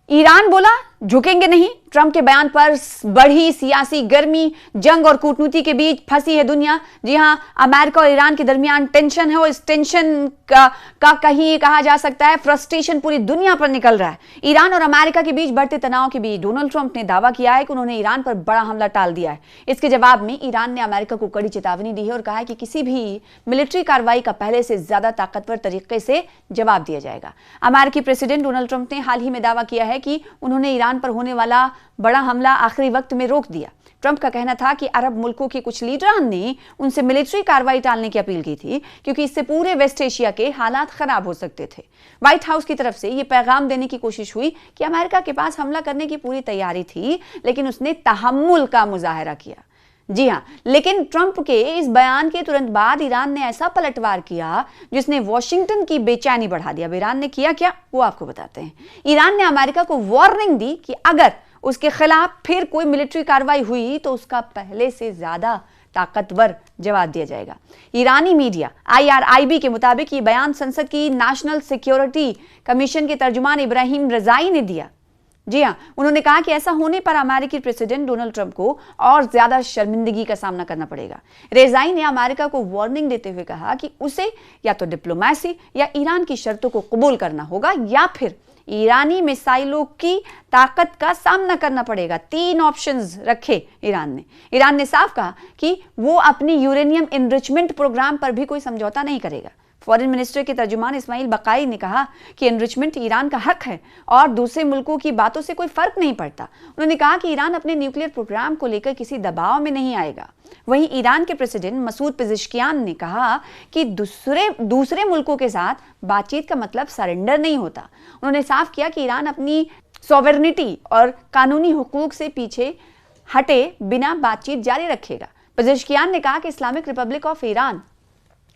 Iran बोला झुकेंगे नहीं। ट्रंप के बयान पर बढ़ी सियासी गर्मी, जंग और कूटनीति के बीच फंसी है दुनिया। जी हां, अमेरिका और ईरान के दरमियान टेंशन है और इस टेंशन का कहीं कहा जा सकता है फ्रस्ट्रेशन पूरी दुनिया पर निकल रहा है। ईरान और अमेरिका के बीच बढ़ते तनाव के बीच डोनाल्ड ट्रंप ने दावा किया है कि उन्होंने ईरान पर बड़ा हमला टाल दिया है। इसके जवाब में ईरान ने अमेरिका को कड़ी चेतावनी दी है और कहा है कि किसी भी मिलिट्री कार्रवाई का पहले से ज्यादा ताकतवर तरीके से जवाब दिया जाएगा। अमेरिकी प्रेसिडेंट डोनाल्ड ट्रंप ने हाल ही में दावा किया है कि उन्होंने ईरान पर होने वाला बड़ा हमला आखिरी वक्त में रोक दिया। ट्रंप का कहना था कि अरब मुल्कों के कुछ लीडरान ने उनसे मिलिट्री कार्रवाई टालने की अपील की थी क्योंकि इससे पूरे वेस्ट एशिया के हालात खराब हो सकते थे। व्हाइट हाउस की तरफ से यह पैगाम देने की कोशिश हुई कि अमेरिका के पास हमला करने की पूरी तैयारी थी, लेकिन उसने तहम्मुल का मुजाहरा किया। जी हां, लेकिन ट्रंप के इस बयान के तुरंत बाद ईरान ने ऐसा पलटवार किया जिसने वॉशिंगटन की बेचैनी बढ़ा दिया। अब ईरान ने किया क्या, वो आपको बताते हैं। ईरान ने अमेरिका को वार्निंग दी कि अगर उसके खिलाफ फिर कोई मिलिट्री कार्रवाई हुई तो उसका पहले से ज्यादा ताकतवर जवाब दिया जाएगा। ईरानी मीडिया IRIB के मुताबिक ये बयान संसद की नेशनल सिक्योरिटी कमीशन के तर्जुमान इब्राहिम रजाई ने दिया। जी हां, उन्होंने कहा कि ऐसा होने पर अमेरिकी प्रेसिडेंट डोनाल्ड ट्रंप को और ज्यादा शर्मिंदगी का सामना करना पड़ेगा। रेजाई ने अमेरिका को वार्निंग देते हुए कहा कि उसे या तो डिप्लोमेसी या ईरान की शर्तों को कबूल करना होगा या फिर ईरानी मिसाइलों की ताकत का सामना करना पड़ेगा। 3 ऑप्शंस रखे ईरान ने साफ कहा कि वो अपनी यूरेनियम एनरिचमेंट प्रोग्राम पर भी कोई समझौता नहीं करेगा। फॉरेन मिनिस्टर के तर्जुमान इस्माइल बकाई ने कहा कि एनरिचमेंट ईरान का हक है और दूसरे मुल्कों की बातों से कोई फर्क नहीं पड़ता। उन्होंने कहा कि ईरान अपने न्यूक्लियर प्रोग्राम को लेकर किसी दबाव में नहीं आएगा। वहीं ईरान के प्रेसिडेंट मसूद पेज़ेश्कियान ने कहा कि दूसरे मुल्कों के साथ बातचीत का मतलब सरेंडर नहीं होता। उन्होंने साफ किया कि ईरान अपनी सॉवरेनिटी और कानूनी हुकूक से पीछे हटे बिना बातचीत जारी रखेगा। पेज़ेश्कियान ने कहा कि इस्लामिक रिपब्लिक ऑफ ईरान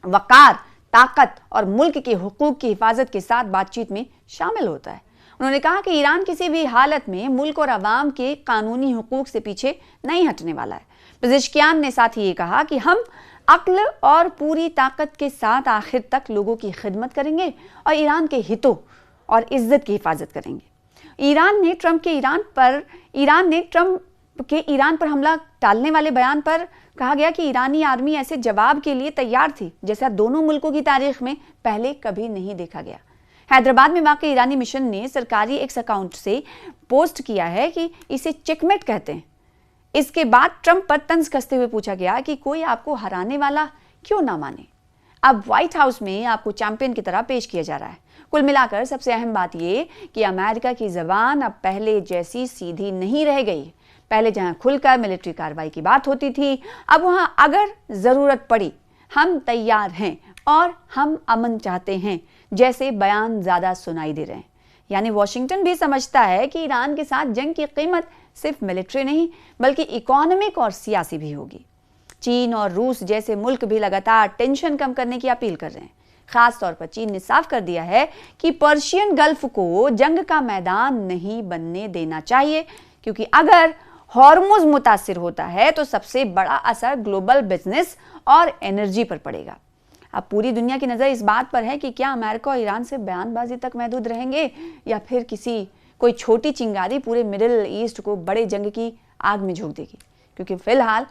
वकार, ताकत और मुल्क के हुकूक की हिफाजत के साथ बातचीत में शामिल होता है। उन्होंने कहा कि ईरान किसी भी हालत में मुल्क और अवाम के कानूनी हुकूक से पीछे नहीं हटने वाला है। पेज़ेश्कियान ने साथ ही ये कहा कि हम अक्ल और पूरी ताकत के साथ आखिर तक लोगों की खिदमत करेंगे और ईरान के हितों और इज्जत की हिफाजत करेंगे। ईरान ने ट्रंप के ईरान पर हमला टालने वाले बयान पर कहा गया कि ईरानी आर्मी ऐसे जवाब के लिए तैयार थी जैसा दोनों मुल्कों की तारीख में पहले कभी नहीं देखा गया। हैदराबाद में वाक़ई ईरानी मिशन ने सरकारी एक्स अकाउंट से पोस्ट किया है कि इसे चेकमेट कहते हैं। इसके बाद ट्रंप पर तंज कसते हुए पूछा गया कि कोई आपको हराने वाला क्यों ना माने। अब व्हाइट हाउस में आपको चैंपियन की तरह पेश किया जा रहा है। कुल मिलाकर सबसे अहम बात यह कि अमेरिका की जबान अब पहले जैसी सीधी नहीं रह गई। पहले जहां खुलकर मिलिट्री कार्रवाई की बात होती थी, अब वहां अगर जरूरत पड़ी हम तैयार हैं और हम अमन चाहते हैं जैसे बयान ज्यादा सुनाई दे रहे हैं। यानी वॉशिंगटन भी समझता है कि ईरान के साथ जंग की कीमत सिर्फ मिलिट्री नहीं बल्कि इकोनॉमिक और सियासी भी होगी। चीन और रूस जैसे मुल्क भी लगातार टेंशन कम करने की अपील कर रहे हैं। खास तौर पर चीन ने साफ कर दिया है कि पर्शियन गल्फ को जंग का मैदान नहीं बनने देना चाहिए, क्योंकि अगर हॉर्मुज मुतासिर होता है तो सबसे बड़ा असर ग्लोबल बिजनेस और एनर्जी पर पड़ेगा। अब पूरी दुनिया की नजर इस बात पर है कि क्या अमेरिका और ईरान से बयानबाजी तक महदूद रहेंगे या फिर कोई छोटी चिंगारी पूरे मिडिल ईस्ट को बड़े जंग की आग में झोंक देगी। क्योंकि फिलहाल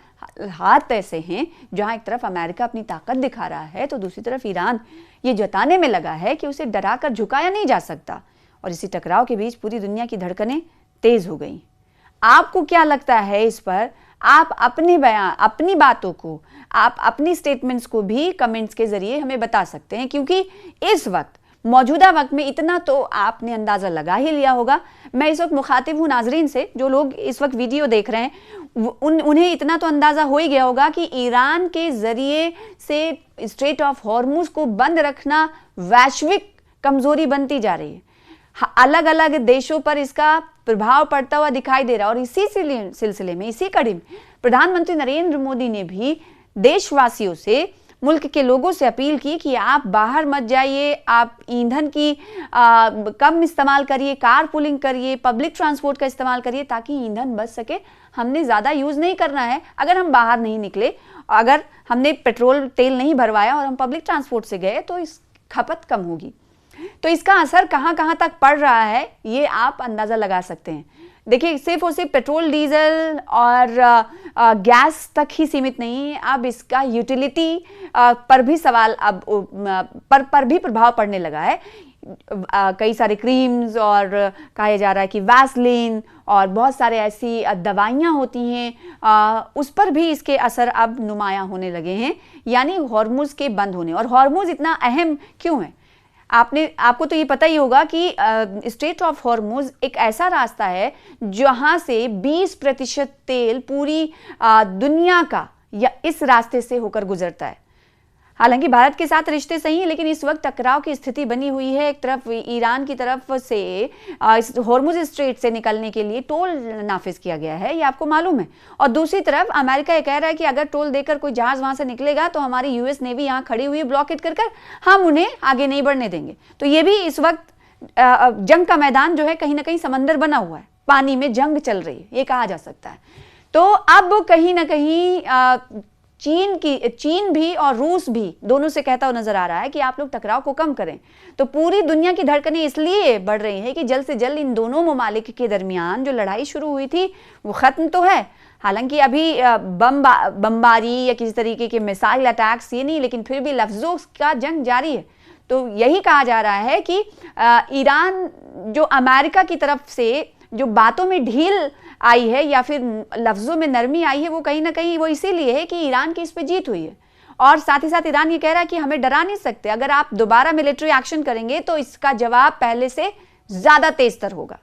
हाथ ऐसे हैं जहां एक तरफ अमेरिका अपनी ताकत दिखा रहा है तो दूसरी तरफ ईरान ये जताने में लगा है कि उसे डरा कर झुकाया नहीं जा सकता। और इसी टकराव के बीच पूरी दुनिया की धड़कनें तेज हो गई। आपको क्या लगता है इस पर? आप अपनी बातों को, आप अपनी स्टेटमेंट्स को भी कमेंट्स के जरिए हमें बता सकते हैं, क्योंकि इस वक्त मौजूदा वक्त में इतना तो आपने अंदाजा लगा ही लिया होगा। मैं इस वक्त मुखातिब हूं नाजरीन से, जो लोग इस वक्त वीडियो देख रहे हैं उन्हें इतना तो अंदाजा हो ही गया होगा कि ईरान के जरिए से स्ट्रेट ऑफ हॉर्मुज को बंद रखना वैश्विक कमजोरी बनती जा रही है। अलग अलग देशों पर इसका प्रभाव पड़ता हुआ दिखाई दे रहा है। और इसी सिलसिले में, इसी कड़ी में प्रधानमंत्री नरेंद्र मोदी ने भी देशवासियों से, मुल्क के लोगों से अपील की कि आप बाहर मत जाइए, आप ईंधन की कम इस्तेमाल करिए, कार पुलिंग करिए, पब्लिक ट्रांसपोर्ट का इस्तेमाल करिए ताकि ईंधन बच सके। हमने ज़्यादा यूज़ नहीं करना है। अगर हम बाहर नहीं निकले, अगर हमने पेट्रोल तेल नहीं भरवाया और हम पब्लिक ट्रांसपोर्ट से गए तो इस खपत कम होगी। तो इसका असर कहां कहां तक पड़ रहा है ये आप अंदाजा लगा सकते हैं। देखिए, सिर्फ और सिर्फ पेट्रोल डीजल और गैस तक ही सीमित नहीं है, अब इसका यूटिलिटी पर भी सवाल अब पर भी प्रभाव पड़ने लगा है। कई सारे क्रीम्स और कहा जा रहा है कि वैसलीन और बहुत सारे ऐसी दवाइयाँ होती हैं, उस पर भी इसके असर अब नुमायां होने लगे हैं, यानी हॉर्मुज के बंद होने। और हॉर्मुज इतना अहम क्यों है? आपको तो ये पता ही होगा कि स्ट्रेट ऑफ हॉर्मुज एक ऐसा रास्ता है जहां से 20% तेल पूरी दुनिया का या इस रास्ते से होकर गुजरता है। हालांकि भारत के साथ रिश्ते सही हैं, लेकिन इस वक्त टकराव की स्थिति बनी हुई है। एक तरफ ईरान की तरफ से इस हॉर्मुज स्ट्रेट से निकलने के लिए टोल नाफिज किया गया है, ये आपको मालूम है, और दूसरी तरफ अमेरिका ये कह रहा है कि अगर टोल देकर कोई जहाज वहां से निकलेगा तो हमारी यूएस नेवी यहाँ खड़ी हुई है ब्लॉकेट कर हम उन्हें आगे नहीं बढ़ने देंगे। तो ये भी इस वक्त जंग का मैदान जो है कहीं ना कहीं समंदर बना हुआ है, पानी में जंग चल रही है, ये कहा जा सकता है। तो अब कहीं ना कहीं चीन भी और रूस भी दोनों से कहता हुआ नजर आ रहा है कि आप लोग टकराव को कम करें। तो पूरी दुनिया की धड़कनें इसलिए बढ़ रही हैं कि जल्द से जल्द इन दोनों ममालिक के दरमियान जो लड़ाई शुरू हुई थी वो खत्म तो है, हालांकि अभी बमबारी या किसी तरीके के मिसाइल अटैक्स ये नहीं, लेकिन फिर भी लफ्जों का जंग जारी है। तो यही कहा जा रहा है कि ईरान जो अमेरिका की तरफ से जो बातों में ढील आई है या फिर लफ्जों में नरमी आई है, वो कहीं ना कहीं वो इसीलिए है कि ईरान की इस पे जीत हुई है। और साथ ही साथ ईरान ये कह रहा है कि हमें डरा नहीं सकते, अगर आप दोबारा मिलिट्री एक्शन करेंगे तो इसका जवाब पहले से ज्यादा तेज तर होगा।